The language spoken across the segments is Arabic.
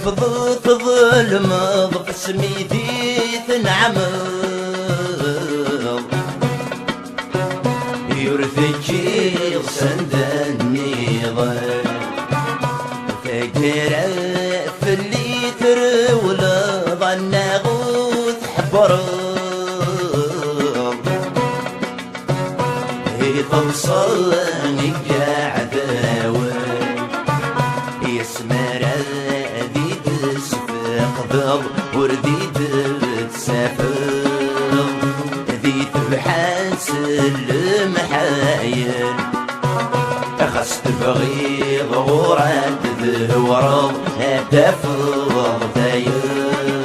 فضلت ظلم بسميتي تنعم يرثكي صندني ظل فكرة في اللي ترول ظن غوث حبر هي توصلني قاعدة يسمر ذي تسفق ضل وردي تسافر ذي تبحث المحايل خص تبغي ظهورات ذهور تفض ثايل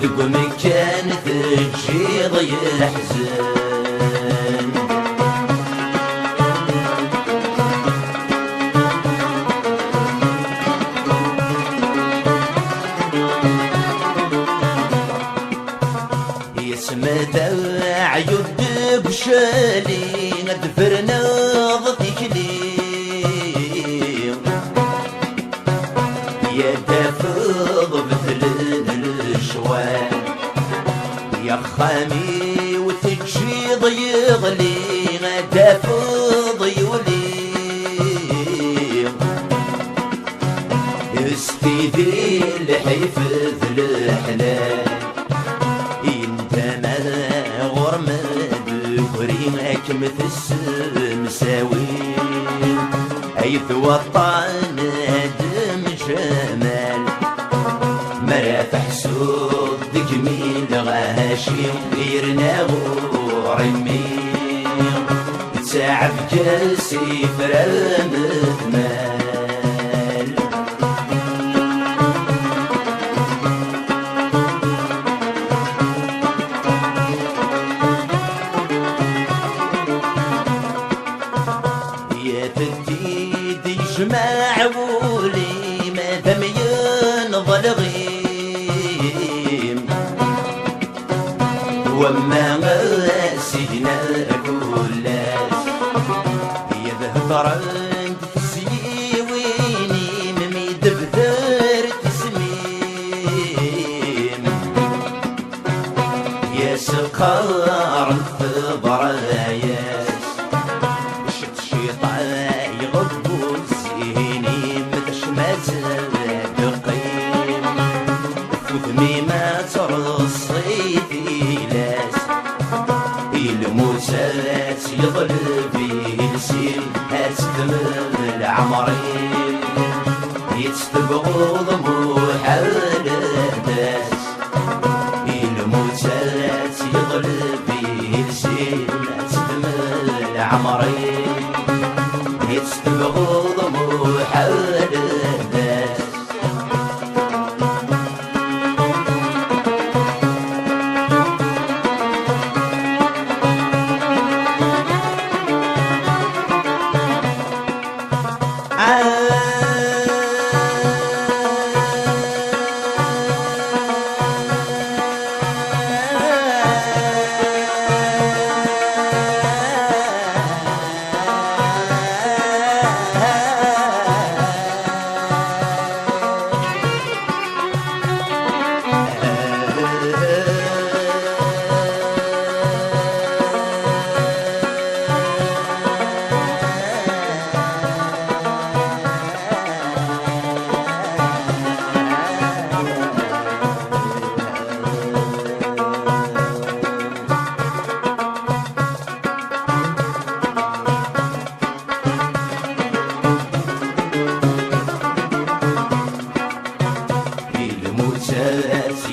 ذق مكان تجي ضي الحزن يسمتع يد بشالي ندفرنا ضتك لي يا تفض مثل الشوال يا خامي وتجي ضيغلي تفض يولي استيدي الحفظ الحلال مثل المساوي حيث وطن دم جمال مرافح سود جميل غاشي غيرنا ورمي تساعد جالسي فرام ثمال جماع ولي ما ثمين ظلغيم وما سينا كلاس يذهب عند تسيويني مميد بثار تسميم يا سقار في ضراياس شت شيطان يغضب ما ترصي في لاس الموسات يظل فيه السيل هاتفم العمرين يتستبغوا ضموح الأحداث الموسات يظل فيه السيل هاتفم العمرين يتستبغوا ضموح الأحداث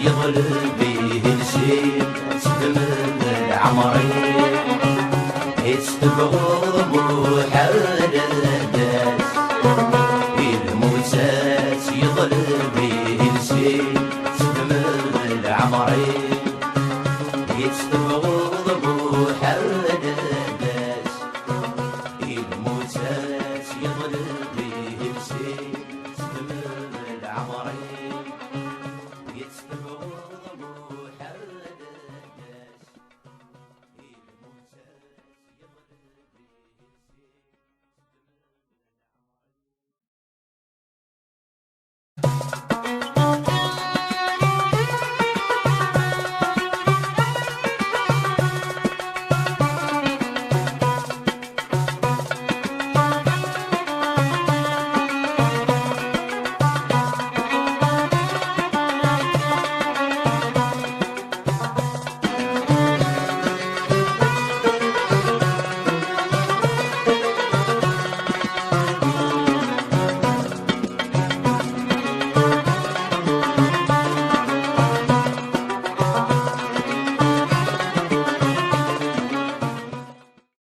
يظل بيه الشيب استمر العمرين يستبغوا ضموح الأحداث الموسات يظل بيه الشيب استمر العمرين يستبغوا